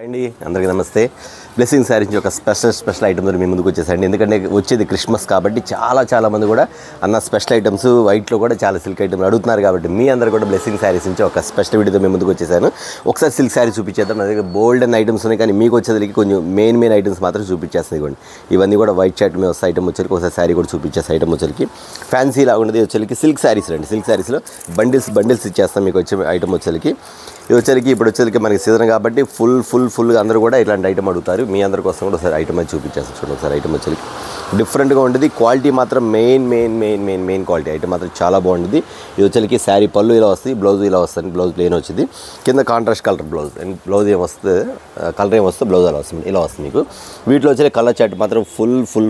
అండి అందరికీ నమస్తే. బ్లెస్సింగ్ శారీ నుంచి ఒక స్పెషల్ ఐటమ్ మీ ముందుకు వచ్చేసండి. ఎందుకంటే వచ్చేది క్రిస్మస్ కాబట్టి చాలా మంది కూడా అన్న స్పెషల్ ఐటమ్స్ వైట్లో కూడా చాలా సిల్క్ ఐటమ్స్ అడుగుతున్నారు కాబట్టి మీ అందరూ కూడా బ్లెస్సింగ్ శారీస్ నుంచి ఒక స్పెషల్ వీడియోతో మీ ముందుకు వచ్చేసాను. ఒకసారి సిల్క్ శారీ చూపించేద్దాం. నా దగ్గర బోల్డ్ అండ్ ఐటమ్స్ ఉన్నాయి, కానీ మీకు వచ్చేసరికి కొంచెం మెయిన్ ఐటమ్స్ మాత్రం చూపించేస్తాయి. ఇవ్వండి, ఇవన్నీ కూడా వైట్ షర్ట్ మీద వస్తే ఐటమ్ వచ్చరికి ఒకసారి శారీ కూడా చూపించేస్తాయి. ఐటమ్ వచ్చరికి ఫ్యాన్సీ లాగా ఉండేది వచ్చరికి సిల్క్ శారీస్ రండి. సిల్క్ శారీస్లో బండిల్స్ ఇచ్చేస్తాం మీకు వచ్చే ఐటమ్ వచ్చరికి. ఇది వచ్చరికి ఇప్పుడు వచ్చరికి మనకి సీజన్ కాబట్టి ఫుల్గా అందరూ కూడా ఇలాంటి ఐటమ్ అడుగుతారు. మీ అందరి కోసం కూడా ఒకసారి ఐటమ్ అది చూపించేస్తాను. చూడండి ఒకసారి ఐటమ్ వచ్చరికి డిఫరెంట్గా ఉంటుంది. క్వాలిటీ మాత్రం మెయిన్ క్వాలిటీ ఐటమ్ మాత్రం చాలా బాగుంటుంది. ఇది వచ్చరికి శారీ పళ్ళు ఇలా వస్తుంది, బ్లౌజ్ ఇలా వస్తుంది. బ్లౌజ్ ప్లేన్ వచ్చింది, కింద contrast colour blouse. And blouse ఏమొస్తుంది, కలర్ ఏమొస్తే బ్లౌజ్ అలా వస్తుంది, ఇలా వస్తుంది మీకు. వీటిలో వచ్చే కలర్ చార్ట్ మాత్రం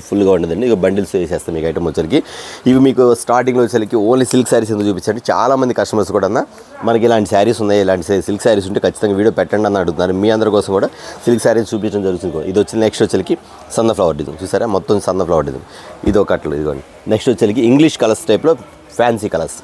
ఫుల్గా ఉండదండి. ఇక బండిల్స్ వేసేస్తాం మీకు ఐటమ్ వచ్చరికి. ఇవి మీకు స్టార్టింగ్లో వచ్చరికి ఓన్లీ సిల్క్ శారీస్ ఎందుకు చూపించండి. చాలామంది కస్టమర్స్ కూడా మనకి ఇలాంటి శారీస్ ఉన్నాయి, ఇలాంటి సిల్క్ శారీస్ ఉంటే ఖచ్చితంగా వీడియో పెట్టండి అని అడుగుతున్నారు. మీ అందరి కోసం కూడా సిల్క్ శారీస్ చూపించడం జరుగుతుంది. ఇది వచ్చి నెక్స్ట్ వచ్చరికి సన్న ఫ్లవర్ డిజైన్ చూసారా, మొత్తం సన్న ఫ్లవర్ డిజైన్. ఇది ఒక అట్లు ఇదిగోండి. నెక్స్ట్ వచ్చరికి ఇంగ్లీష్ కలర్స్ టైప్లో ఫ్యాన్సీ కలర్స్,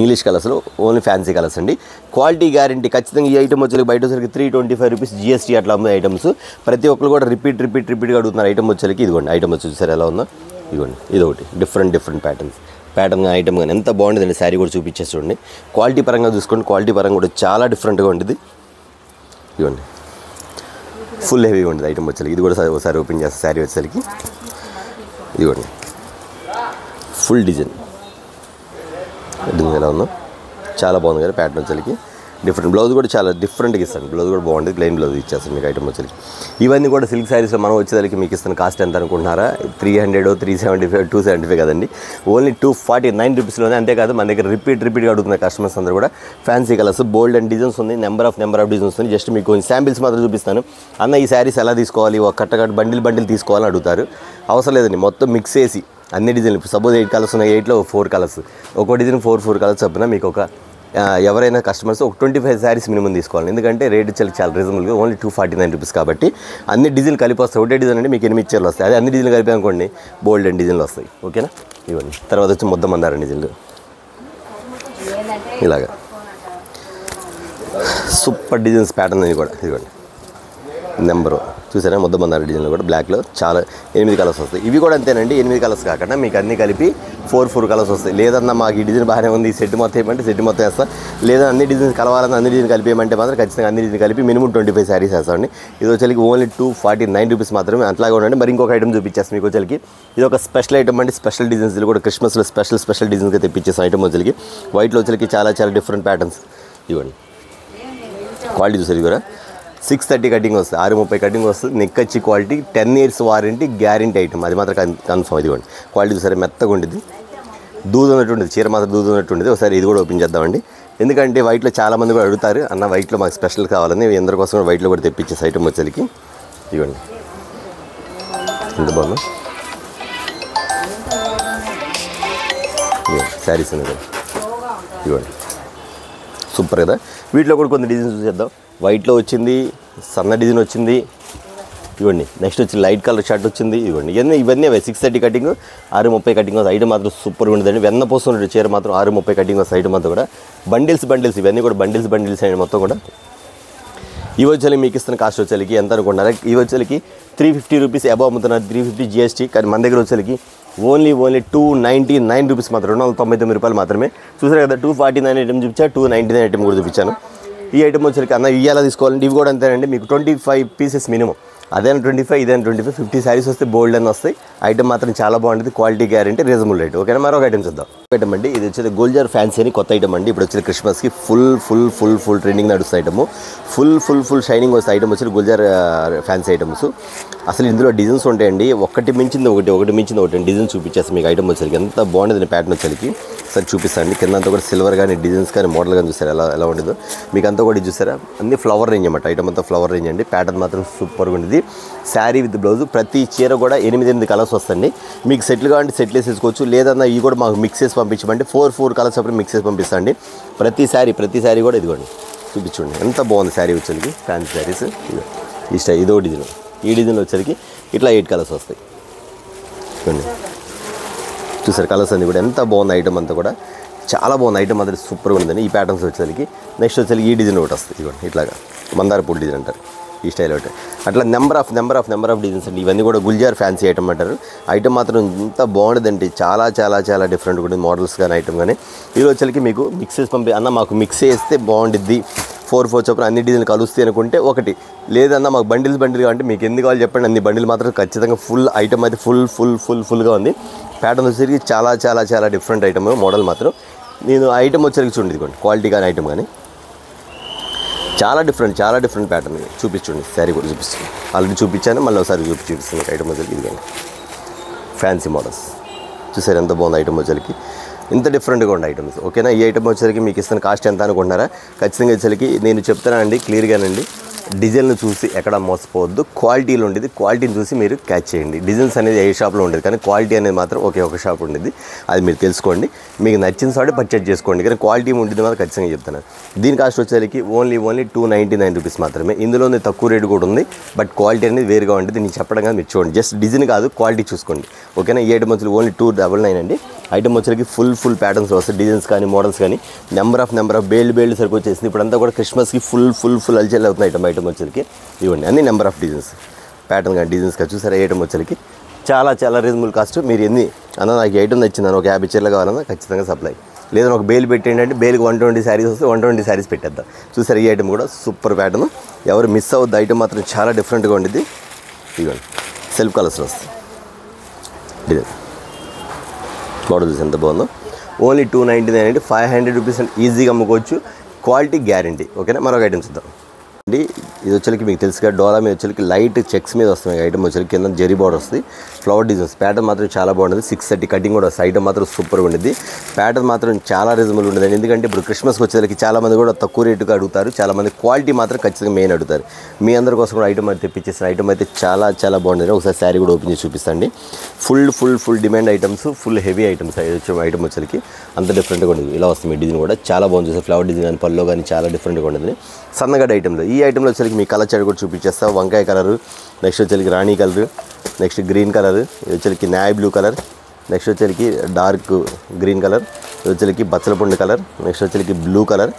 ఇంగ్లీష్ కలర్స్లో ఓన్లీ ఫ్యాన్సీ కలర్స్ అండి. క్వాలిటీ గ్యారంటీ ఖచ్చితంగా. ఈ ఐటమ్ వచ్చరికి బయట వచ్చరికి 325 రూపీస్ GST అట్లా ఉంది ఐటమ్స్. ప్రతి ఒక్కరు కూడా రిపీట్గా అడుగుతున్నారు ఐటమ్ వచ్చరికి. ఇదిగోండి ఐటమ్ వచ్చి చూసారు ఎలా ఉందో. ఇదిగోండి ఇది ఒకటి డిఫరెంట్ ప్యాటర్న్ ఐటమ్ కానీ ఎంత బాగుంటుందండి. శారీ కూడా చూపించేసి చూడండి. క్వాలిటీ పరంగా చూసుకోండి, క్వాలిటీ పరంగా కూడా చాలా డిఫరెంట్గా ఉంటుంది. ఇదిగోండి ఫుల్ హెవీగా ఉంటుంది ఐటమ్ వచ్చరికి. ఇది కూడా ఒకసారి ఓపెన్ చేస్తే శారీ వచ్చరికి ఇదిగోండి ఫుల్ డిజైన్ ఎలా ఉందో చాలా బాగుంది కదా ప్యాటర్న్ వచ్చరికి. డిఫరెంట్ బ్లౌజ్ కూడా చాలా డిఫరెంట్గా ఇస్తాను. బ్లౌజ్ కూడా బాగుంటుంది, ప్లెయిన్ బ్లౌజ్ ఇచ్చేస్తాను మీకు ఐటమ్ వచ్చరికి. ఇవన్నీ కూడా సిల్క్ శారీస్లో మనం వచ్చేసరికి మీకు ఇస్తున్న కాస్ట్ ఎంత అనుకుంటున్నారా? 300, 375, 275 కదండి. ఓన్లీ 249 రూపీస్లోనే. అంతేకాదు మన దగ్గర రిపీట్గా అడుగుతున్న కస్టమర్స్ అందరూ కూడా fancy colours, bold and designs ఉంది, నెంబర్ ఆఫ్ డిజైన్స్ ఉంది. జస్ట్ మీకు కొన్ని శాంపిల్స్ మాత్రం చూపిస్తాను. అన్న ఈ శారీస్ ఎలా తీసుకోవాలి, ఒక కట్ట బండిల్ తీసుకోవాలని అడుగుతారు. అవసరం లేదండి, మొత్తం మిక్స్ చేసి అన్ని డిజైన్లు. ఇప్పుడు సపోజ్ 8 కలర్స్ ఉన్నాయి, 8లో 4 కలర్స్, ఒక డిజైన్ 4 కలర్స్ చొప్పున మీకు ఒక ఎవరైనా కస్టమర్స్ ఒక 25 శారీస్ మినిమం తీసుకోవాలి. ఎందుకంటే రేట్ చాలా రీజనబుల్గా, ఓన్లీ 249 రూపీస్ కాబట్టి అన్ని డిజైన్లు కలిపి వస్తాయి. ఒకటే డిజైన్ అంటే మీకు 8 చీరలు వస్తాయి. అదే అన్ని డిజైన్లు కలిపి అనుకోండి బోల్డ్ అండ్ డిజైన్లు వస్తాయి. ఓకేనా? ఇవ్వండి. తర్వాత వచ్చి ముద్ద మందారం డిజైన్లు ఇలాగా సూపర్ డిజైన్స్ ప్యాటర్న్ అని కూడా. ఇదిగోండి నెంబరు చూసారా, ముద్ద మందారం డిజైన్లో కూడా బ్లాక్లో చాలా 8 కలర్స్ వస్తాయి. ఇవి కూడా అంతేనండి, 8 కలర్స్ కాకుండా మీకు అన్నీ కలిపి 4 కలర్స్ వస్తాయి. లేదన్నా మాకు ఈ డిజైన్ బాగానే ఉంది, ఈ సెట్ మొత్తం ఏమంటే సెట్ మొత్తం వేస్తాం. లేదా అన్ని డిజైన్స్ కలవాలన్నా అన్ని డిజైన్ కలిపేయమంటే మాత్రం ఖచ్చితంగా అన్ని డిజైన్ కలిపి మినిమం 25 శారీస్ వేస్తామండి. ఇది వచ్చేకి ఓన్లీ 249 రూపీస్ మాత్రమే. అట్లాగే ఉండండి. మరి ఇంకొక ఐటమ్ చూపించేస్తాం మీకు వచ్చేకి. ఇది ఒక స్పెషల్ ఐటమ్ అండి. స్పెషల్ డిజైన్స్ కూడా క్రిస్మస్లో స్పెషల్ డిజైన్స్గా తెప్పించేస్తాం ఐటమ్ వచ్చేకి. వైట్లో వచ్చేకి చాలా డిఫరెంట్ ప్యాటర్న్స్. ఇవ్వండి క్వాలిటీ చూసేది కూడా 630 కటింగ్ వస్తుంది, 630 కటింగ్ వస్తుంది. నెక్ వచ్చి quality 10 years warranty guarantee item, అది మాత్రం కన్ఫర్మ్. ఇదిగోండి క్వాలిటీ చూసారా, మెత్తగా ఉండేది, దూదు ఉన్నట్టుండేది, చీర మాత్రం దూదు ఉన్నట్టుండేది. ఒకసారి ఇది కూడా ఓపెన్ చేద్దామండి. ఎందుకంటే వైట్లో చాలామంది కూడా అడుగుతారు, అన్న వైట్లో మాకు స్పెషల్ కావాలని. అందరి కోసం కూడా వైట్లో కూడా తెప్పించేసి ఐటమ్ వచ్చేకి. ఇవ్వండి ఎంత బాగుంది శారీస్ అనేది. ఇవ్వండి సూపర్ కదా. వీటిలో కూడా కొన్ని డిజైన్స్ చూసేద్దాం. వైట్లో వచ్చింది, సన్న డిజైన్ వచ్చింది. ఇవ్వండి నెక్స్ట్ వచ్చి లైట్ కలర్ షర్ట్ వచ్చింది. ఇవ్వండి ఇవన్నీ 630 కటింగ్, 630 కటింగ్ వస్తుంది. ఐటమ్ మాత్రం సూపర్గా ఉండదండి. వెన్న పోస్తున్న చీర మాత్రం 630 కటింగ్ వస్తుంది. ఐటమ్ అంతా కూడా బండిల్స్ ఇవన్నీ కూడా బండిల్స్ అండి మొత్తం కూడా. ఇవి వచ్చేకి మీకు ఇస్తున్న కాస్ట్ వచ్చేకి ఎంత అనుకుంటున్నారు? ఇవి వచ్చేకి 350 రూపీస్ అబవ్ అమ్ముతున్నారు, 350 GST. కానీ మన దగ్గర వచ్చేకి ఓన్లీ 299 రూపీస్ మాత్రం, 299 రూపాయలు మాత్రమే. చూసారు కదా, 249 ఐటమ్ చూపించా, 299 ఐటమ్ కూడా చూపించాను. ఈ ఐటమ్ వచ్చేకి అన్న ఇవి ఎలా తీసుకోవాలంటే ఇవి కూడా అంతేనండి. మీకు 25 పీసెస్ మినిమం. అదేనా 25, ఇదేనా 25, 50 శారీస్ వస్తే బోల్డ్ అని వస్తాయి. ఐటమ్ మాత్రం చాలా బాగుంటుంది, క్వాలిటీ గ్యారంటీ, రీజనబుల్ రేట్. ఓకేనా? మరొక ఐటమ్ చూద్దాం. ఐటమ్ అండి, ఇది వచ్చేది గుల్జర్ ఫ్యాన్సీ అని కొత్త ఐటమ్ అండి. ఇప్పుడు వచ్చేది క్రిస్మస్కి ఫుల్ ట్రెండింగ్ నడుస్తుంది ఐటమ్. ఫుల్ షైనింగ్ వస్తుంది ఐటమ్ వచ్చి గుల్జర్ ఫ్యాన్సీ ఐటమ్స్. అసలు ఇందులో డిజైన్స్ ఉంటాయండి, ఒకటి మించింది ఒకటి డిజైన్ చూపించేస్తాను మీకు. ఐటమ్ వచ్చేసరికి ఎంత బాగుంటుంది ప్యాటర్న్ వచ్చేసరికి. సరే చూపిస్తాండి. కింద అంతా కూడా సిల్వర్ కానీ డిజైన్స్ కానీ మోడల్ కానీ చూసారు ఎలా ఉండేదో. మీకు అంతా కూడా చూసారా, అన్ని ఫ్లవర్ రేంజ్ అన్నమాట. ఐటమ్ అంతా ఫ్లవర్ రేంజ్ అండి. ప్యాటర్న్ మాత్రం సూపర్గా ఉండేది. శారీ విత్ బ్లౌజ్, ప్రతి చీర కూడా 8 కలర్స్ వస్తుంది. మీకు సెట్లు కావాలంటే సెట్లు వేసేసుకోవచ్చు. లేదన్నా ఇవి కూడా మాకు మిక్స్ చేసి పంపించమంటే 4 కలర్స్ అప్పుడు మిక్స్ చేసి పంపిస్తాండి. ప్రతి శారీ కూడా ఇదిగోండి చూపించండి ఎంత బాగుంది శారీ వచ్చేసరికి. ఫ్యాన్సీ శారీస్ ఇదో డిజైన్. ఈ డిజైన్ వచ్చేసరికి ఇట్లా 8 కలర్స్ వస్తాయి. చూడండి చూసారు కలర్స్ అన్నీ కూడా ఎంత బాగుంది ఐటమ్ అంతా కూడా. చాలా బాగుంది ఐటమ్ మాత్రం సూపర్గా ఉందండి. ఈ ప్యాటర్న్స్ వచ్చేసరికి నెక్స్ట్ వచ్చేసరికి ఈ డిజైన్ ఒకటి వస్తుంది ఇవ్వండి, ఇట్లాగా మందార పూలు డిజైన్ అంటారు ఈ స్టైల్ ఒకటి. అట్లా నెంబర్ ఆఫ్ డిజైన్స్ అండి. ఇవన్నీ కూడా గుల్జార్ ఫ్యాన్సీ ఐటమ్ అంటారు. ఐటమ్ మాత్రం ఇంత బాగుంటుందండి, చాలా చాలా చాలా డిఫరెంట్గా ఉంటుంది మోడల్స్ కానీ ఐటమ్ కానీ. ఈరోజు వచ్చేసరికి మీకు మిక్స్ చేసి అన్న మాకు మిక్స్ చేస్తే బాగుండిద్ది, 4 చొప్పున అన్ని డిజైన్లు కలుస్తాయి అనుకుంటే ఒకటి, లేదన్నా మాకు బండిల్ అంటే మీకు ఎందుకు కావాలి చెప్పండి, అన్ని బండిల్ మాత్రం ఖచ్చితంగా ఫుల్ ఐటమ్ అయితే ఫుల్గా ఉంది. ప్యాటర్న్ వచ్చేసరికి చాలా చాలా చాలా డిఫరెంట్ ఐటమ్ మోడల్ మాత్రం. నేను ఐటమ్ వచ్చేసరికి చూడండి, ఇదిగోండి క్వాలిటీ కానీ ఐటమ్ కానీ చాలా డిఫరెంట్ ప్యాటర్న్ చూపించండి. శారీ కూడా చూపిస్తాను, ఆల్రెడీ చూపించాను, మళ్ళీ ఒకసారి చూపిస్తాను. ఐటమ్ వచ్చేసరికి ఇదిగోండి ఫ్యాన్సీ మోడల్స్ చూసారు ఎంత బాగుంది ఐటమ్ వచ్చేసరికి, ఇంత డిఫరెంట్గా ఉండే ఐటమ్స్. ఓకేనా, ఈ ఐటమ్ వచ్చేసరికి మీకు ఇస్తున్న కాస్ట్ ఎంత అనుకుంటున్నారా? ఖచ్చితంగా వచ్చేసరికి నేను చెప్తానండి క్లియర్గానండి, డిజైన్లు చూసి ఎక్కడ మోసపోవద్దు, క్వాలిటీలో ఉండేది క్వాలిటీని చూసి మీరు క్యాచ్ చేయండి. డిజైన్స్ అనేది ఏ షాప్లో ఉండేది, కానీ క్వాలిటీ అనేది మాత్రం ఒక షాప్ ఉండేది, అది మీరు తెలుసుకోండి. మీకు నచ్చిన సాడే పర్చేజ్ చేసుకోండి, కానీ క్వాలిటీ ఉండేది మాత్రం ఖచ్చితంగా చెప్తాను. దీని కాస్ట్ వచ్చేసరికి ఓన్లీ 299 రూపీస్ మాత్రమే. ఇందులోనే తక్కువ రేటు కూడా ఉంది, బట్ క్వాలిటీ అనేది వేరుగా ఉంటుంది. నేను చెప్పడం కానీ మీరు చూడండి, జస్ట్ డిజైన్ కాదు క్వాలిటీ చూసుకోండి. ఓకేనా, ఈ ఐటమ్ వచ్చి ఓన్లీ 299 అండి. ఐటమ్ వచ్చరికి ఫుల్ ప్యాటర్న్స్ వస్తాయి, డిజైన్స్ కానీ మోడల్స్ కానీ నెంబర్ ఆఫ్ బేల్డ్ సరికి వచ్చేసింది. ఇప్పుడంతా కూడా క్రిస్మస్కి ఫుల్ అల్చెల్ అవుతుంది ఐటమ్ వచ్చరికి. ఇవ్వండి అన్ని నెంబర్ ఆఫ్ డిజైన్స్, ప్యాటర్న్ కానీ డిజైన్స్ కానీ చూసారా. ఐటమ్ వచ్చరికి చాలా చాలా రీజనబుల్ కాస్ట్. మీరు ఎన్ని అన్న నాకు ఐటమ్ నచ్చిందని ఒక 50 చీరలు కావాలన్నా ఖచ్చితంగా సప్లై, లేదని ఒక బేల్ పెట్టండి అంటే బేల్కి 120 శారీస్ వస్తే 120 శారీస్ పెట్టేద్దాం. చూసారు ఈ ఐటమ్ కూడా సూపర్ ప్యాటర్న్, ఎవరు మిస్ అవ్వద్దు. ఐటమ్ మాత్రం చాలా డిఫరెంట్గా ఉండేది. ఇవ్వండి సెల్ఫ్ కలర్స్లో వస్తుంది డిజైన్ మోడల్ చూసి ఎంత బాగుందో. ఓన్లీ 299 అండి, 500 రూపీస్ అండి, ఈజీగా అమ్ముకోవచ్చు, క్వాలిటీ గ్యారంటీ. ఓకేనా, మరొక ఐటమ్స్ ఇద్దాం అండి. ఇది వచ్చేకి మీకు తెలుసుగా డోలా మీద వచ్చేకి లైట్ చెక్స్ మీద వస్తుంది ఐటమ్ వచ్చేకి, కింద జరీ బార్డర్ వస్తుంది, ఫ్లవర్ డిజైన్స్. ప్యాటర్న్ మాత్రం చాలా బాగుంటుంది, 630 కటింగ్ కూడా వస్తుంది. ఐటమ్ మాత్రం సూపర్గా ఉండేది, ప్యాటర్న్ మాత్రం చాలా రీజనబుల్ ఉండదు. ఎందుకంటే ఇప్పుడు క్రిస్మస్కి వచ్చేసరికి చాలామంది కూడా తక్కువ రేటుగా అడుగుతారు, చాలామంది క్వాలిటీ మాత్రం ఖచ్చితంగా మెయిన్ అడుగుతారు. మీ అందరి కోసం కూడా ఐటమ్ అయితే తెప్పించేసిన ఐటమ్ అయితే చాలా చాలా బాగుంటుంది. ఒకసారి శారీ కూడా ఓపెన్ చేసి చూపిస్తాండి. Full demand items, full heavy items item వచ్చేకి అంత డిఫరెంట్గా ఉండదు. ఇలా వస్తుంది మీ డిజైన్ కూడా చాలా బాగుంది. చూస్తే ఫ్లవర్ డిజైన్ కానీ పల్లో కానీ చాలా డిఫరెంట్గా ఉండదు. సన్నగడ్డ ఐటెంలో ఈ ఐటెంలో వచ్చేకి మీ కలర్ చాట్ కూడా చూపించేస్తా. వంకాయ కలర్, నెక్స్ట్ వచ్చేకి రాణి కలర్, నెక్స్ట్ గ్రీన్ కలర్, ఇది వచ్చేకి నాయ్ బ్లూ కలర్, నెక్స్ట్ వచ్చేకి డార్క్ గ్రీన్ కలర్, ఇది వచ్చేకి బచ్చలపండు కలర్, నెక్స్ట్ వచ్చేకి బ్లూ కలర్,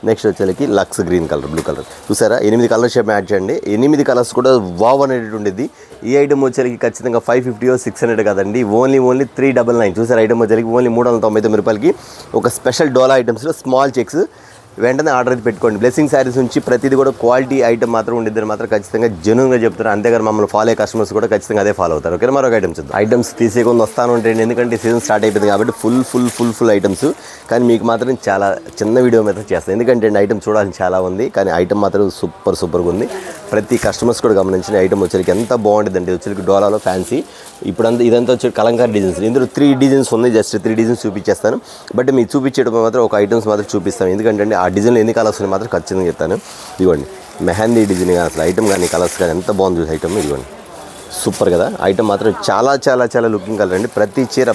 నెక్స్ట్ వచ్చేకి లక్స్ గ్రీన్ కలర్, బ్లూ కలర్. చూసారా 8 కలర్ షేప్ యాడ్ చేయండి. 8 కలర్స్ కూడా వావ్ అనేటువంటి ఉండేది. ఈ ఐటమ్ వచ్చేకి ఖచ్చితంగా 550 600 కదండి, ఓన్లీ 399. చూసారా ఐటమ్ వచ్చేకి ఓన్లీ 399 రూపాయలకి ఒక స్పెషల్ డోలా ఐటమ్స్లో స్మాల్ చెక్స్. వెంటనే ఆర్డర్ అయితే పెట్టుకోండి. బ్లెస్సింగ్ శారీస్ నుంచి ప్రతిదీ కూడా క్వాలిటీ ఐటమ్ మాత్రం ఉండేది మాత్రం ఖచ్చితంగా జెన్యూన్గా చెప్తారు. అంతేగాని మమ్మల్ని ఫాలో అయ్యే కస్టమర్స్ కూడా ఖచ్చితంగా అదే ఫాలో అవుతారు. ఓకే, మరొక ఐటమ్స్ చూద్దాం. ఐటమ్స్ తీసేకుండా వస్తాను అంటే ఎందుకంటే సీజన్ స్టార్ట్ అయిపోయింది కాబట్టి ఫుల్ ఐటమ్స్. కానీ మీకు మాత్రం చాలా చిన్న వీడియో మీద చేస్తాను, ఎందుకంటే ఐటమ్ చూడాలని చాలా ఉంది, కానీ ఐటమ్ మాత్రం సూపర్గా ఉంది. ప్రతి కస్టమర్స్ కూడా గమనించిన ఐటమ్ వచ్చేకి ఎంత బాగుంటుంది అంటే వచ్చేకి డోలాలో ఫ్యాన్సీ. ఇప్పుడంతా ఇదంతా వచ్చి కలంకారీ డిజైన్స్. ఇందులో 3 డిజైన్స్ ఉన్నాయి, జస్ట్ 3 డిజైన్స్ చూపించేస్తాను. బట్ మీకు చూపించేటప్పుడు మాత్రం ఒక ఐటమ్స్ మాత్రం చూపిస్తాను, ఎందుకంటే ఆ డిజైన్లో ఎన్ని కలర్స్ ఉన్నాయి మాత్రం ఖచ్చితంగా చెప్తాను. ఇదిగోండి మెహందీ డిజైన్ కానీ అసలు ఐటమ్ కానీ కలర్స్ కానీ ఎంత బాగుంది చూసి ఐటమ్. ఇదిగోండి సూపర్ కదా ఐటమ్ మాత్రం చాలా చాలా చాలా లుకింగ్ కలర్ అండి. ప్రతి చీర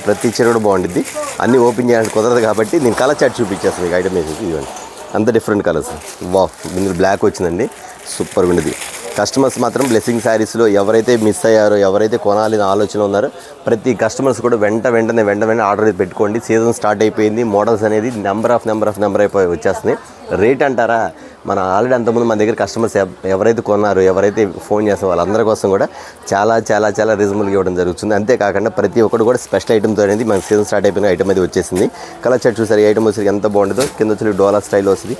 కూడా బాగుంటుంది. అన్నీ ఓపెన్ చేయడానికి కుదరదు కాబట్టి నేను కలర్ చాట్ చూపించేస్తాను మీకు ఐటమ్ వేసి. ఇదిగోండి అంత డిఫరెంట్ కలర్స్. వావ్, ఇందులో బ్లాక్ వచ్చిందండి, సూపర్గా ఉండేది. కస్టమర్స్ మాత్రం బ్లెస్సింగ్ శారీస్లో ఎవరైతే మిస్ అయ్యారో, ఎవరైతే కొనాలని ఆలోచన ఉన్నారో ప్రతి కస్టమర్స్ కూడా వెంటనే ఆర్డర్ పెట్టుకోండి. సీజన్ స్టార్ట్ అయిపోయింది, మోడల్స్ అనేది నెంబర్ అయిపోయి వచ్చేస్తున్నాయి. రేట్ అంటారా, మన ఆల్రెడీ అంతకుముందు మన దగ్గర కస్టమర్స్ ఎవరైతే కొన్నారో, ఎవరైతే ఫోన్ చేస్తారో వాళ్ళందరి కోసం కూడా చాలా చాలా చాలా రీజనబుల్గా ఇవ్వడం జరుగుతుంది. అంతేకాకుండా ప్రతి ఒక్కరు కూడా స్పెషల్ ఐటమ్తో అనేది మన సీజన్ స్టార్ట్ అయిపోయిన ఐటమ్ అది వచ్చేసింది. కలర్ చాట్ చూసారు, ఈ ఐటమ్ వచ్చి ఎంత బాగుంటుందో. కింద వచ్చి డోలా స్టైల్ వస్తుంది,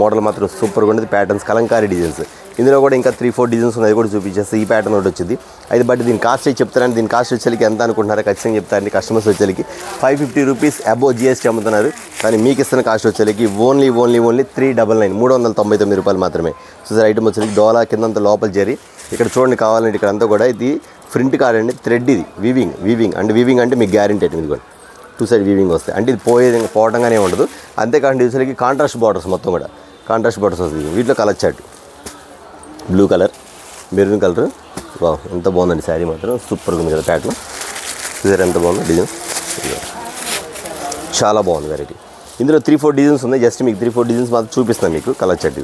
మోడల్ మాత్రం సూపర్గా ఉంటుంది. Patterns Kalamkari designs. ఇందులో కూడా ఇంకా 3-4 డిజైన్స్ ఉన్నాయి, కూడా చూపించేస్తే ఈ ప్యాటర్న్ ఒకటి వచ్చింది. అది బట్ దీని కాస్ట్ అయితే చెప్తారండి. దీని కాస్ట్ వచ్చేకి ఎంత అనుకుంటున్నారో ఖచ్చితంగా చెప్తారండి. కస్టమర్స్ వచ్చేకి 550 రూపీస్ అబోవ్ GST అమ్ముతున్నారు, కానీ మీకు ఇస్తున్న కాస్ట్ వచ్చేకి ఓన్లీ 399 399 రూపాయలు మాత్రమే. సో సార్ ఐటమ్ వచ్చేకి డోలా కిందంతా లోపల జరి. ఇక్కడ చూడండి కావాలంటే ఇక్కడ అంతా కూడా ఇది ప్రింట్ కాదండి, థ్రెడ్. ఇది వీవింగ్ అంటే మీకు గ్యారెంటీ అయితే ఇదిగోండి 2 సైడ్ వీవింగ్ వస్తాయి అంటే ఇది పోవడంగానే ఉండదు. అంతేకాకుండా వచ్చేకి కాంట్రాస్ట్ బార్డర్స్ మొత్తం కూడా కాంట్రాస్ట్ బార్డర్స్ వస్తుంది. వీటిలో colour chart blue colour, maroon colour. Wow ఎంత బాగుందండి శారీ మాత్రం సూపర్గా ఉంది కదా. ప్యాటర్న్ చూసారు ఎంత బాగుంది, డిజైన్ చాలా బాగుంది వెరైటీ. ఇందులో 3-4 డిజైన్స్ ఉన్నాయి, జస్ట్ మీకు 3-4 డిజైన్స్ మాత్రం చూపిస్తున్నాను మీకు. కలర్ చాట్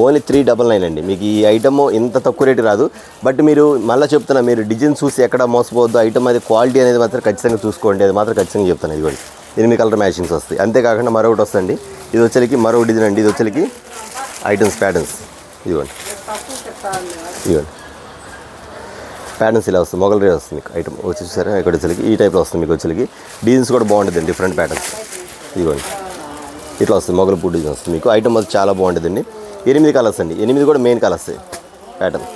ఓన్లీ 399 అండి. మీకు ఈ ఐటమ్ ఇంత తక్కువ రేటు రాదు. బట్ మీరు మళ్ళీ చెప్తున్నా, మీరు డిజైన్ చూసి ఎక్కడ మోసపోవద్దు. ఐటమ్ అది క్వాలిటీ అనేది మాత్రం ఖచ్చితంగా చూసుకోండి, అది మాత్రం ఖచ్చితంగా చెప్తాను. ఇదిగోండి 8 కలర్ మ్యాచింగ్స్ వస్తాయి. అంతేకాకుండా మరొకటి వస్తుంది, ఇది వచ్చేకి మరొక డిజైన్ అండి. ఇది వచ్చేకి ఐటమ్స్ ప్యాటర్న్స్ ఇదిగోండి, ఇదిగోండి ప్యాటర్న్స్ ఇలా వస్తుంది, మొగల్ రే వస్తుంది మీకు ఐటమ్ వచ్చి చూసారా. ఇక్కడ వచ్చేకి ఈ టైప్లో వస్తుంది మీకు వచ్చేకి. డిజైన్స్ కూడా బాగుంటుందండి, డిఫరెంట్ ప్యాటర్న్స్ ఇదిగోండి ఇట్లా వస్తుంది, మొగల్ పూట డిజైన్ వస్తుంది మీకు. ఐటమ్ అది చాలా బాగుంటుందండి. 8 కలర్స్ అండి, 8 కూడా మెయిన్ కలర్స్ ప్యాటర్న్.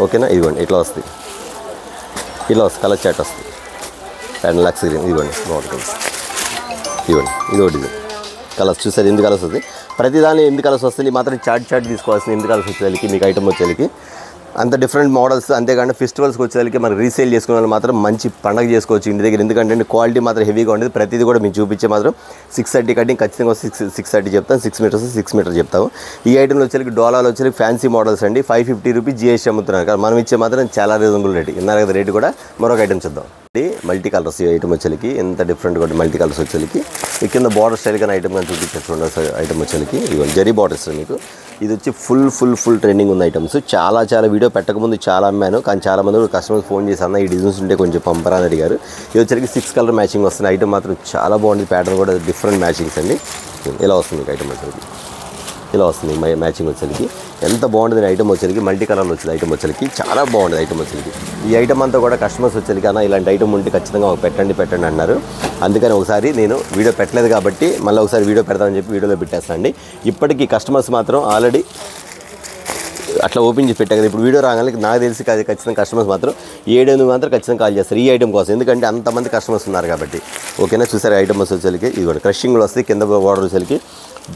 ఓకేనా, ఇదిగోండి ఇట్లా వస్తుంది, ఇలా వస్తుంది కలర్ చాట్ వస్తుంది ప్యాటర్న్ లక్స్ గ్రీన్. ఇదిగోండి బాగుంటుంది, ఇదిగోండి ఇది ఒకటి డిజైన్ కలర్స్ చూసారు. 8 కలర్స్ వస్తాయి, ప్రతి దానిలో 8 కలర్స్ వస్తుంది. మాత్రం చాట్ తీసుకోవాల్సింది 8 కలర్స్ వచ్చేసరికి మీకు ఐటమ్ వచ్చేసరికి అంత డిఫరెంట్ మోడల్స్. అంతేకాకుండా ఫెస్టివల్స్కి వచ్చేసరికి మనకి రీసేల్ చేసుకునే వాళ్ళు మాత్రం మంచి పండగ చేసుకోవచ్చు ఇంటి దగ్గర. ఎందుకంటే క్వాలిటీ మాత్రం హెవీగా ఉండేది. ప్రతిదీ కూడా మీకు చూపించే మాత్రం 630 కటింగ్ ఖచ్చితంగా 630 చెప్తాను, 6 మీటర్స్ 6 మీటర్ చెప్తాము. ఈ ఐటెంలో వచ్చేసరికి డోలాలో వచ్చేసరికి ఫ్యాన్సీ మోడల్స్ అండి. 550 రూపీస్ జిఎస్టీ అమ్ముతున్నారు. కానీ మనం ఇచ్చే మాత్రం చాలా రీజనబుల్ రేట్. ఇన్నారు కదా రేటు కూడా. మరొక ఐటమ్ చూద్దాం, మల్టీ కలర్స్. ఈ ఐటమ్ వచ్చేకి ఎంత డిఫరెంట్గా ఉంటుంది, మల్టీ కలర్స్ వచ్చేకి. ఈ కింద బార్డర్ స్టైల్ కానీ ఐటమ్ కానీ చూపించండి ఐటమ్ వచ్చేకి. ఇదిగోండి జరీ బార్డర్స్ మీకు. ఇది వచ్చి ఫుల్ ట్రెండింగ్ ఉన్న ఐటమ్స్. చాలా వీడియో పెట్టకముందు చాలా అమ్మాను, కానీ చాలామంది కూడా కస్టమర్స్ ఫోన్ చేసి అన్న ఈ డిజైన్స్ ఉంటే కొంచెం పంపరా అని అడిగారు. ఇది వచ్చేకి 6 కలర్ మ్యాచింగ్ వస్తుంది. ఐటమ్ మాత్రం చాలా బాగుంది, ప్యాటర్న్ కూడా డిఫరెంట్ మ్యాచింగ్స్ అండి. ఇలా వస్తుంది మీకు ఐటమ్ వచ్చేకి, ఇలా వస్తుంది మ్యాచింగ్ వచ్చేకి. ఎంత బాగుంటుంది ఐటమ్ వచ్చేకి. మల్టీ కలర్లో వచ్చింది ఐటమ్ వచ్చేకి, చాలా బాగుంటుంది ఐటమ్ వచ్చేకి. ఈ ఐటమ్ అంతా కూడా కస్టమర్స్ వచ్చేకి అన్న ఇలాంటి ఐటమ్ ఉంటే ఖచ్చితంగా పెట్టండి అన్నారు. అందుకని ఒకసారి నేను వీడియో పెట్టలేదు కాబట్టి మళ్ళీ ఒకసారి వీడియో పెడతానని చెప్పి వీడియోలో పెట్టేస్తానండి. ఇప్పటికీ కస్టమర్స్ మాత్రం ఆల్రెడీ అట్లా ఓపెన్ చేసి పెట్టాను కదా. ఇప్పుడు వీడియో రాగానే నాకు తెలిసి ఖచ్చితంగా కస్టమర్స్ మాత్రం 7 మాత్రం ఖచ్చితంగా కాల్ చేస్తారు ఈ ఐటమ్ కోసం. ఎందుకంటే అంతమంది కస్టమర్స్ ఉన్నారు కాబట్టి. ఓకేనా, చూసారు ఐటమ్ వచ్చేసరికి ఇది కూడా క్రషింగ్లో వస్తాయి. కింద బార్డర్ వచ్చేసరికి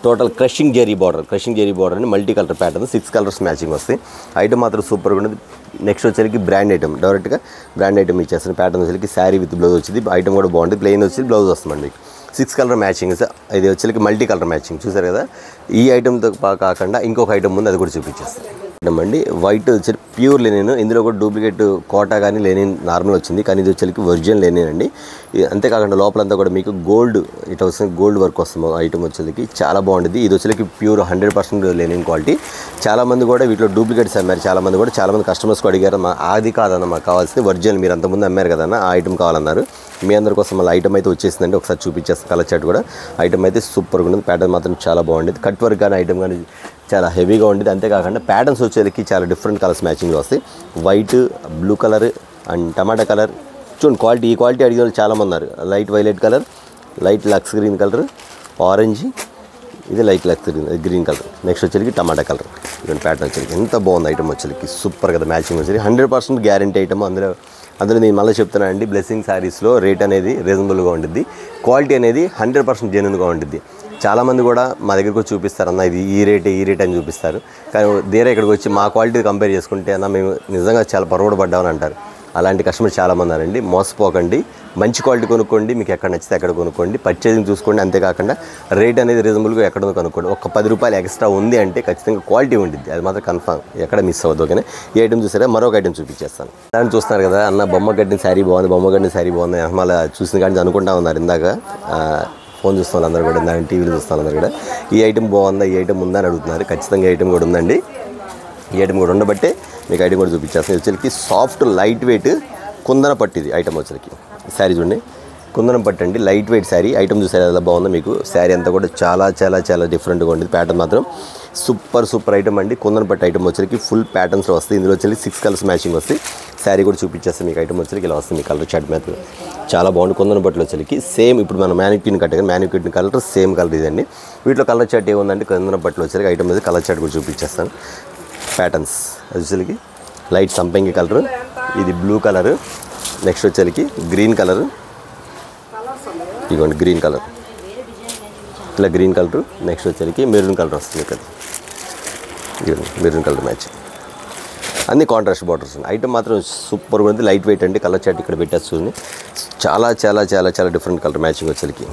టోటల్ క్రషింగ్ జెరీ బార్డర్ అని multi colour pattern 6 colours matching వస్తాయి. ఐటమ్ మాత్రం సూపర్గా ఉండదు. నెక్స్ట్ వచ్చేసరికి బ్రాండ్ ఐటమ్, డైరెక్ట్గా బ్రాండ్ ఐటమ్ ఇచ్చేస్తాను. ప్యాటర్న్ వచ్చేసరికి శారీ విత్ బ్లౌజ్ వచ్చింది. ఐటమ్ కూడా బాగుంటుంది, ప్లెయిన్ వచ్చి బ్లౌజ్ వస్తుందండి. 6 కలర్ మ్యాచింగ్స్. ఇది వచ్చేసరికి మల్టీ కలర్ మ్యాచింగ్ చూసారు కదా. ఈ ఐటమ్తో కాకుండా ఇంకొక ఐటమ్ ఉంది, అది కూడా చూపించేస్తాను. ఐటమ్ అండి వైట్ వచ్చి ప్యూర్ లెనిన్. ఇందులో కూడా డూప్లికేట్ కోటా కానీ లెనిన్ నార్మల్ వచ్చింది, కానీ ఇది వచ్చేసరికి ఒరిజినల్ లెనిన్ అండి. అంతేకాకుండా లోపలంతా కూడా మీకు గోల్డ్ ఇట్లా వస్తుంది, గోల్డ్ వర్క్ వస్తుంది ఐటమ్ వచ్చేసరికి. చాలా బాగుంటుంది. ఇది వచ్చేసరికి ప్యూర్ 100% లెనిన్ క్వాలిటీ. చాలామంది కూడా వీటిలో డూప్లికేట్స్ అమ్మారు. చాలామంది కస్టమర్స్ కూడా అడిగారు, అది కాదన్న మాకు కావాల్సింది ఒరిజినల్, మీరు అంతకుముందు అమ్మారు కదన్న ఆ ఐటమ్ కావాలన్నారు. మీ అందరి కోసం మళ్ళీ ఐటమ్ అయితే వచ్చేసిందండి. ఒకసారి చూపించేస్తాను కలర్ చార్ట్ కూడా. ఐటమ్ అయితే సూపర్గా ఉంటుంది, ప్యాటర్న్ మాత్రం చాలా బాగుంటుంది. కట్ వర్క్ కానీ ఐటమ్ కానీ చాలా హెవీగా ఉండేది. అంతేకాకుండా ప్యాటర్న్స్ వచ్చేసరికి చాలా డిఫరెంట్ కలర్స్ మ్యాచింగ్లో వస్తాయి. White, blue colour and tomato colour. చూడండి క్వాలిటీ, ఈ క్వాలిటీ అడిగిన వాళ్ళు చాలామంది ఉన్నారు. Light violet colour, light lux green colour, orange, ఇది light lux green colour. Next వచ్చేసరికి టమాటా కలర్. ఇవన్నీ ప్యాటర్న్ వచ్చేసరికి ఎంత బాగుంది ఐటమ్ వచ్చేసరికి. సూపర్ కదా మ్యాచింగ్ వచ్చేసి. 100% గ్యారంటీ ఐటమ్. అందులో నేను మళ్ళీ చెప్తున్నానండి, బ్లెస్సింగ్ శారీస్లో రేట్ అనేది రీజనబుల్గా ఉంటుంది, క్వాలిటీ అనేది 100% జెన్యూన్గా ఉంటుంది. చాలామంది కూడా మా దగ్గరకు వచ్చి చూపిస్తారు అన్న ఇది ఈ రేట్ అని చూపిస్తారు. కానీ వేరే ఇక్కడికి వచ్చి మా క్వాలిటీ కంపేర్ చేసుకుంటే అన్న మేము నిజంగా చాలా పొరపాటు పడ్డామని అంటారు. అలాంటి కస్టమర్స్ చాలామంది ఉన్నారండి. మోసపోకండి, మంచి క్వాలిటీ కొనుక్కోండి, మీకు ఎక్కడ నచ్చితే అక్కడ కొనుక్కోండి, పర్చేసింగ్ చూసుకోండి. అంతేకాకుండా రేట్ అనేది రీజనబుల్గా ఎక్కడ కొనుక్కోండి. ఒక 10 రూపాయలు ఎక్స్ట్రా ఉంది అంటే ఖచ్చితంగా క్వాలిటీ ఉంటుంది, అది మాత్రం కన్ఫామ్, ఎక్కడ మిస్ అవ్వదు. ఓకేనా, ఈ ఐటమ్ చూసారా, మరొక ఐటమ్ చూపించేస్తాను. దాన్ని చూస్తున్నారు కదా అన్న, బొమ్మ కట్టిన శారీ బాగుంది మళ్ళీ చూసిన కానీ అనుకుంటా ఉన్నారు ఇందాక. ఫోన్ చూస్తున్నారు అందరూ కూడా, దాని టీవీలో చూస్తున్నారు అందరూ కూడా. ఈ ఐటమ్ బాగుందా, ఈ ఐటమ్ ఉందా అని అడుగుతున్నారు. ఖచ్చితంగా ఐటమ్ కూడా ఉందండి. ఈ ఐటమ్ కూడా ఉండబట్టే మీకు ఐటమ్ కూడా చూపించేస్తాను. వచ్చేసరికి సాఫ్ట్ లైట్ వెయిట్ కుందన పట్టు. ఇది ఐటమ్ వచ్చేసరికి శారీ చూడండి, కుందనం పట్టు అండి, లైట్ వెయిట్ శారీ. ఐటమ్ చూసారు ఎలా బాగుందో మీకు. శారీ అంతా కూడా చాలా డిఫరెంట్గా ఉండేది. ప్యాటర్న్ మాత్రం సూపర్ ఐటమ్ అండి. కుందన పట్టు ఐటమ్ వచ్చేసరికి ఫుల్ ప్యాటర్న్స్లో వస్తాయి. ఇందులో వచ్చేసి 6 కలర్స్ మ్యాచింగ్ వస్తాయి. శారీ కూడా చూపించేస్తాను మీకు. ఐటమ్ వచ్చేసరికి ఇలా వస్తుంది, కలర్ చాట్ మ్యాథ్ చాలా బాగుంది. కుందన పట్టులో వచ్చేసరికి సేమ్ ఇప్పుడు మనం మ్యానిక్యూన్ కలర్ సేమ్ కలర్ ఇదండి. వీటిలో కలర్ చాట్ ఏముందంటే కుందన పట్టులో వచ్చేసరికి ఐటమ్ అనేది కలర్ చాట్ కూడా చూపించేస్తాను. ప్యాటర్న్స్ వచ్చేసరికి లైట్ సంపంగి కలర్, ఇది బ్లూ కలర్, నెక్స్ట్ వచ్చేసరికి గ్రీన్ కలర్, ఇదిగోండి గ్రీన్ కలర్, ఇలా గ్రీన్ కలర్. నెక్స్ట్ వచ్చేసరికి మెరూన్ కలర్ వస్తుంది ఇక్కడ, ఇదిగోండి మెరూన్ కలర్ మ్యాచ్. అన్ని కాంట్రాస్ట్ బార్డర్స్. ఐటమ్ మాత్రం సూపర్గా ఉంది, లైట్ వెయిట్ అండి. కలర్ చాట్ ఇక్కడ పెట్టేస్తుంది. చాలా డిఫరెంట్ కలర్ మ్యాచింగ్ వచ్చేసరికి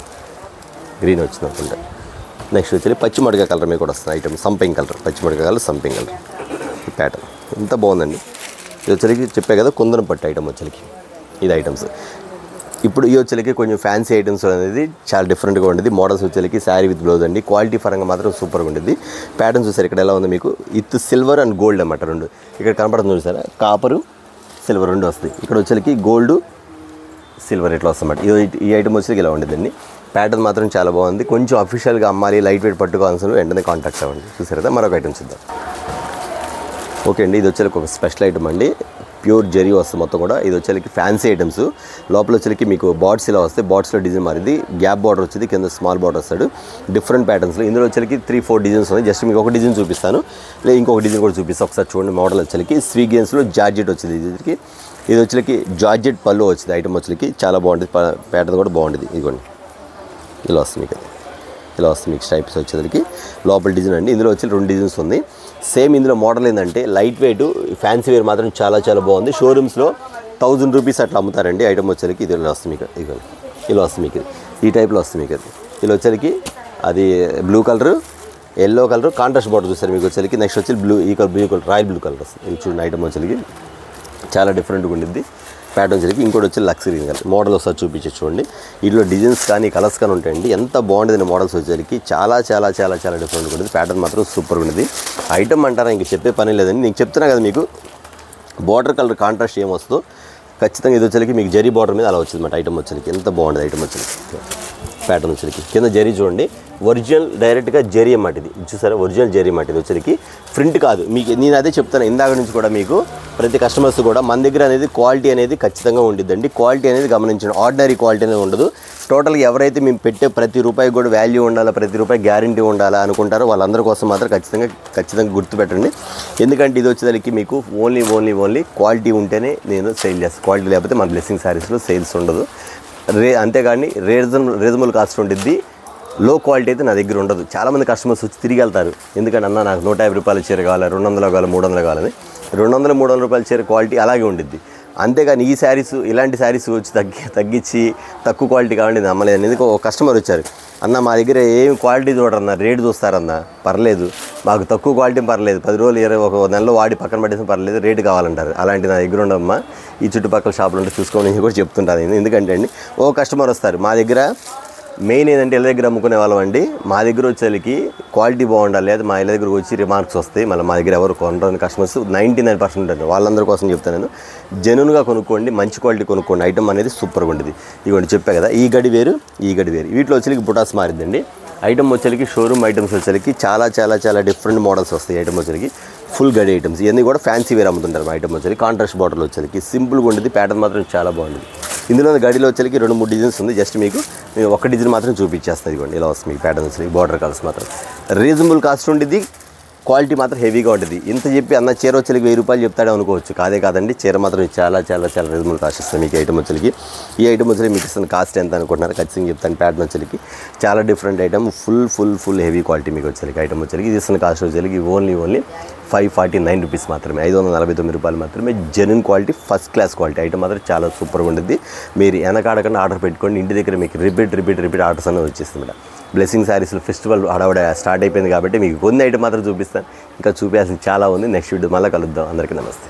గ్రీన్ వచ్చింది అనుకుంటా. నెక్స్ట్ వచ్చేసి పచ్చిమిరపకాయ కలర్ మీద కూడా వస్తుంది ఐటమ్, సంపింగ్ కలర్, పచ్చిమిరపకాయ కలర్ సంపింగ్ కలర్. ఈ ప్యాటర్న్ ఎంత బాగుందండి. ఇది వచ్చేసరికి చెప్పే కదా కుందనం పట్టు ఐటమ్ వచ్చేసరికి ఇది ఐటమ్స్. ఇప్పుడు ఈ వచ్చేసరికి కొంచెం ఫ్యాన్సీ ఐటమ్స్ అనేది చాలా డిఫరెంట్గా ఉండేది. మోడల్స్ వచ్చేసరికి శారీ విత్ బ్లౌజ్ అండి. క్వాలిటీ పరంగా మాత్రం సూపర్గా ఉండేది. ప్యాటర్న్స్ చూసారు ఇక్కడ ఎలా ఉంది మీకు, విత్ సిల్వర్ అండ్ గోల్డ్ అన్నమాట రెండు. ఇక్కడ కనపడుతుంది చూసారా, కాపరు సిల్వర్ రెండు వస్తాయి. ఇక్కడ వచ్చేసరికి గోల్డ్ సిల్వర్ ఇట్లా వస్తాయి అన్నమాట. ఈ ఐటమ్ వచ్చేసరికి ఇలా ఉండేదండి. ప్యాటర్న్ మాత్రం చాలా బాగుంది. కొంచెం అఫీషియల్గా అమ్మాలి, లైట్ వెయిట్ పట్టుకోవాల్సిన వెంటనే కాంటాక్ట్ అవ్వండి. చూసారు కదా, మరొక ఐటమ్ చూద్దాం. ఓకే అండి, ఇది వచ్చేకి ఒక స్పెషల్ ఐటమ్ అండి. ప్యూర్ జరీ వస్తుంది మొత్తం కూడా. ఇది వచ్చేకి ఫ్యాన్సీ ఐటమ్స్. లోపల వచ్చేకి మీకు బార్డ్స్ ఇలా వస్తాయి. బార్డ్స్లో డిజైన్ మారింది. గ్యాప్ బార్డర్ వచ్చింది, కింద స్మాల్ బార్డర్ వస్తాడు. డిఫరెంట్ ప్యాటర్న్స్లో ఇందులో వచ్చేకి 3-4 డిజైన్స్ ఉన్నాయి. జస్ట్ మీకు ఒక డిజైన్ చూపిస్తాను, లేదా ఇంకొక డిజైన్ కూడా చూపిస్తాను. ఒకసారి చూడండి. మోడల్ వచ్చేకి స్వీగెన్స్లో జార్జెట్ వచ్చింది. ఇది వచ్చేకి జార్జెట్ పళ్ళు వచ్చింది. ఐటమ్ వచ్చేకి చాలా బాగుంటుంది. ప్యాటర్న్ కూడా బాగుంటుంది. ఇదిగోండి, ఇలా వస్తుంది మీకు. ఇలా వస్తుంది మీకు స్టైప్స్ వచ్చేసరికి. లోపల డిజైన్ అండి. ఇందులో వచ్చి 2 డిజైన్స్ ఉంది. సేమ్ ఇందులో మోడల్ ఏంటంటే లైట్ వెయిట్ ఫ్యాన్సీ వేర్ మాత్రం చాలా చాలా బాగుంది. షోరూమ్స్లో 1000 రూపీస్ అట్లా అమ్ముతారండి. ఐటమ్ వచ్చేసరికి ఇది ఇలా వస్తుంది మీకు. ఇదిగోండి, ఇలా వస్తుంది మీకు. ఈ టైప్లో వస్తుంది మీకు. అది ఇలా వచ్చేసరికి అది blue colour, yellow colour contrast border చూస్తారు మీకు వచ్చేసరికి. నెక్స్ట్ వచ్చి బ్లూ, ఈ colour blue colour, royal blue colour వస్తుంది. ఇది చూడండి, ఐటమ్ వచ్చేసరికి చాలా డిఫరెంట్గా ఉండిద్ది. ప్యాటర్న్ వచ్చేసరికి ఇంకోటి వచ్చి లక్స్ గ్రీన్ కలర్ మోడల్ వస్తుంది. చూపించే చూడండి. వీటిలో డిజైన్స్ కానీ కలర్స్ కానీ ఉంటాయండి. ఎంత బాగుంటుంది మోడల్స్ వచ్చేసరికి. చాలా చాలా చాలా చాలా డిఫరెంట్గా ఉంటుంది. ప్యాటర్న్ మాత్రం సూపర్గా ఉంటుంది. ఐటమ్ అంటారా ఇంక చెప్పే పని లేదండి. నేను చెప్తున్నా కదా మీకు, బార్డర్ కలర్ కాంట్రాస్ట్ ఏమొస్తుందో ఖచ్చితంగా ఇది వచ్చేసరికి మీకు జరీ బార్డర్ మీద అలా వచ్చింది మాట. ఐటమ్ వచ్చేసరికి ఎంత బాగుంటుంది. ఐటమ్ వచ్చేసరికి ప్యాటర్న్ వచ్చేసరికి కింద జరీ చూడండి. ఒరిజినల్ డైరెక్ట్గా జరీ అన్నమాట. ఇది చూసారా, ఒరిజినల్ జరీ అన్నమాట. ఇది వచ్చేసరికి ప్రింట్ కాదు. మీకు నేను అదే చెప్తాను ఇందాక నుంచి కూడా మీకు. ప్రతి కస్టమర్స్ కూడా మన దగ్గర అనేది క్వాలిటీ అనేది ఖచ్చితంగా ఉండిద్దండి. క్వాలిటీ అనేది గమనించండి. ఆర్డినరీ క్వాలిటీ అనేది ఉండదు. టోటల్గా ఎవరైతే మేము పెట్టే ప్రతి రూపాయి కూడా వాల్యూ ఉండాలా, ప్రతి రూపాయి గ్యారంటీ ఉండాలా అనుకుంటారో వాళ్ళందరి కోసం మాత్రం ఖచ్చితంగా గుర్తుపెట్టండి. ఎందుకంటే ఇది వచ్చేసరికి మీకు ఓన్లీ క్వాలిటీ ఉంటేనే నేను సేల్ చేస్తాను. క్వాలిటీ లేకపోతే మన బ్లెస్సింగ్ శారీస్లో సేల్స్ ఉండదు. అంతేగాని రీజనబుల్ కాస్ట్ ఉండిద్ది. లో క్వాలిటీ అయితే నా దగ్గర ఉండదు. చాలామంది కస్టమర్స్ వచ్చి తిరిగి వెళ్తారు. ఎందుకంటే అన్న నాకు 150 రూపాయల చీర కావాలి, 200 కావాలి, 300 కావాలని. 200-300 రూపాయల చీర క్వాలిటీ అలాగే ఉండిద్ది. అంతేగాని ఈ శారీస్, ఇలాంటి శారీస్ వచ్చి తగ్గించి తక్కువ క్వాలిటీ కావాలంటే నమ్మలేదండి. ఎందుకు ఒక కస్టమర్ వచ్చారు, అన్న మా దగ్గర ఏం క్వాలిటీ చూడరన్న, రేటు చూస్తారన్న, పర్లేదు మాకు తక్కువ క్వాలిటీ పర్లేదు, 10 రోజులు ఒక నెలలో వాడి పక్కన పట్టేసిన పర్లేదు, రేటు కావాలంటారు. అలాంటి నా దగ్గర ఉండమ్మా, ఈ చుట్టుపక్కల షాపులు ఉంటే చూసుకోమని కూడా చెప్తుంటాను. ఎందుకంటే అండి ఓ కస్టమర్ వస్తారు మా దగ్గర. మెయిన్ ఏంటంటే ఇళ్ళ దగ్గర అమ్ముకునే వాళ్ళం అండి. మా దగ్గర వచ్చేసరికి క్వాలిటీ బాగుండాలి. లేదా మా ఇళ్ళ దగ్గరకు వచ్చి రిమార్క్స్ వస్తాయి. మళ్ళీ మా దగ్గర ఎవరు కొనరాని కస్టమర్స్ 99% ఉంటారు. వాళ్ళందరి కోసం చెప్తాను నేను. జెన్యూన్గా కొనుక్కోండి, మంచి క్వాలిటీ కొనుక్కోండి. ఐటమ్ అనేది సూపర్గా ఉంటుంది. ఇవ్వండి చెప్పా కదా, ఈ గడి వేరు. వీటిలో వచ్చేసరికి బుటాస్ మారిద్దండి. ఐటమ్ వచ్చేసరికి షోరూమ్ ఐటమ్స్ వచ్చేసరికి చాలా చాలా చాలా డిఫరెంట్ మోడల్స్ వస్తాయి. ఐటమ్ వచ్చేసరికి ఫుల్ గడి ఐటమ్స్. ఇవన్నీ కూడా ఫ్యాన్సీ వేర్ అమ్ముతుంటారు. ఐటమ్ వచ్చేసరికి కాంట్రాస్ట్ బార్డర్లో వచ్చేసరికి సింపుల్గా ఉంటుంది. ప్యాటర్న్ మాత్రం చాలా బాగుంటుంది. ఇందులో గడిలో వచ్చేసరికి 2-3 డిజైన్స్ ఉంది. జస్ట్ మీకు ఒక డిజైన్ మాత్రం చూపించేస్తుంది. ఇవ్వండి, ఇలా వస్తుంది మీకు ప్యాటర్న్ వచ్చేసరికి. బార్డర్ కలర్స్ మాత్రం రీజనబుల్ కాస్ట్ ఉంటుంది. క్వాలిటీ మాత్రం హెవీగా ఉంటుంది. ఇంత చెప్పి అన్న చీర వచ్చేసరికి 1000 రూపాయలు చెప్తాడే అనుకోవచ్చు. కాదండి, చీర మాత్రం చాలా చాలా చాలా రీజనబుల్ కాస్ట్ ఇస్తుంది మీకు. ఐటమ్ వచ్చేసరికి ఈ ఐటమ్ వచ్చేసరికి మీకు ఇస్తున్న కాస్ట్ ఎంత అనుకుంటున్నారు ఖచ్చితంగా చెప్తాను. ప్యాటర్న్ వచ్చేసరికి చాలా different item. Full heavy quality మీకు వచ్చేసరికి. ఐటమ్ వచ్చేసరికి ఇది ఇస్తున్న కాస్ట్ వచ్చేసరికి ఓన్లీ 549 రూపీస్ మాత్రమే, 549 రూపాయలు మాత్రమే. Genuine quality, first class quality. Item మాత్రం చాలా సూపర్గా ఉంటుంది. మీరు వెనకాడకుండా ఆర్డర్ పెట్టుకోండి. ఇంటి దగ్గర మీకు రిపీట్ ఆర్డర్స్ అనేది వచ్చేస్తుంది. బ్లెస్సింగ్ శారీస్లో ఫెస్టివల్ హడావుడ స్టార్ట్ అయిపోయింది కాబట్టి మీకు కొన్ని ఐటమ్ మాత్రం చూపిస్తాను. ఇంకా చూపించాల్సింది చాలా ఉంది. నెక్స్ట్ వీడియో మళ్ళీ కలుద్దాం. అందరికీ నమస్తే.